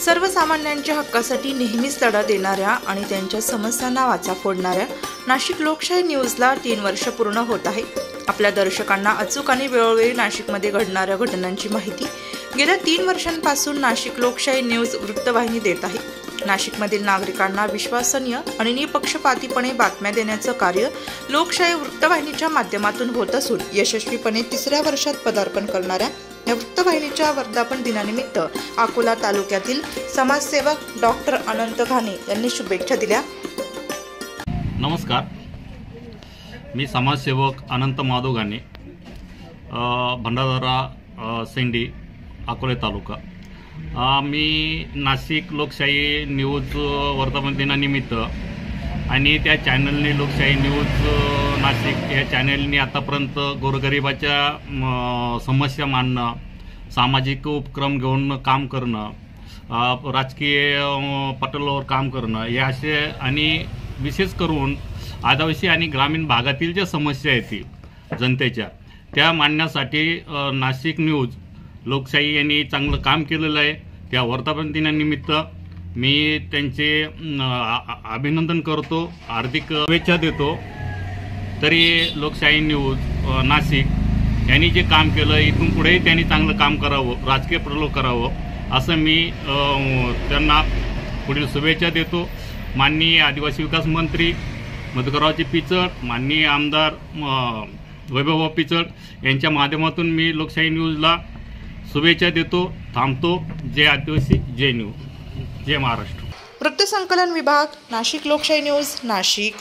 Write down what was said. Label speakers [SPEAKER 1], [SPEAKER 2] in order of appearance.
[SPEAKER 1] सर्वसामान्यांच्या हक्कासाठी नेहमीच लढा देणाऱ्या आणि त्यांच्या समस्यांना वाचा फोडणाऱ्या नाशिक लोकशाही न्यूजला 3 वर्ष पूर्ण होत आहे। आपल्या दर्शकांना अचूक आणि वेळोवेळी नाशिकमध्ये घडणाऱ्या घटनांची माहिती गेल्या 3 वर्षांपासून नाशिक लोकशाही न्यूज वृत्तवाहिनी देत आहे। नाशिकमधील नागरिकांना विश्वसनीय आणि निपक्षपातीपणे बातम्या देण्याचं कार्य लोकशाही वृत्तवाहिनीच्या माध्यमातून होत असून यशस्वीपणे 3ऱ्या वर्षात पदार्पण करणाऱ्या या वृत्तवाहिनीच्या वर्धापन दिनानिमित्त अकोला तालुक्यातील समाजसेवक डॉक्टर अनंत घाणे यांनी शुभेच्छा दिल्या।
[SPEAKER 2] नमस्कार, मी समाजसेवक अनंत माधव घाणे, भंडारदरा सेंडी अकोला तालुका। मी नाशिक लोकशाही न्यूज वर्धापन दिनानिमित्त आणि त्या चॅनलने लोकशाही न्यूज नाशिक या चॅनलने आतापर्यंत गोरगरिबाच्या समस्या मांडणं, सामाजिक उपक्रम घेऊन काम करणं, राजकीय पटलावर काम करणं हे असे आणि विशेष करून आदिवासी आणि ग्रामीण भागातील ज्या समस्या आहेत जनतेच्या त्या मांडण्यासाठी नाशिक न्यूज लोकशाही यांनी चांगलं काम केलेलं आहे। त्या वर्धापन दिनानिमित्त मी त्यांचे अभिनंदन करतो, हार्दिक शुभेच्छा देतो। तरी लोकशाही न्यूज नाशिक यांनी जे काम केलं इथून पुढेही त्यांनी चांगलं काम करावं, राजकीय प्रलोभ करावं असं मी त्यांना पुढील शुभेच्छा देतो। माननीय आदिवासी विकास मंत्री मधुकररावजी पिचड, माननीय आमदार वैभव पिचड यांच्या माध्यमातून मी लोकशाही न्यूजला शुभेच्छा देतो। थांबतो। जय आदिवासी, जय न्यूज, जय महाराष्ट्र।
[SPEAKER 1] वृत्तसंकलन विभाग, नाशिक लोकशाही न्यूज, नाशिक।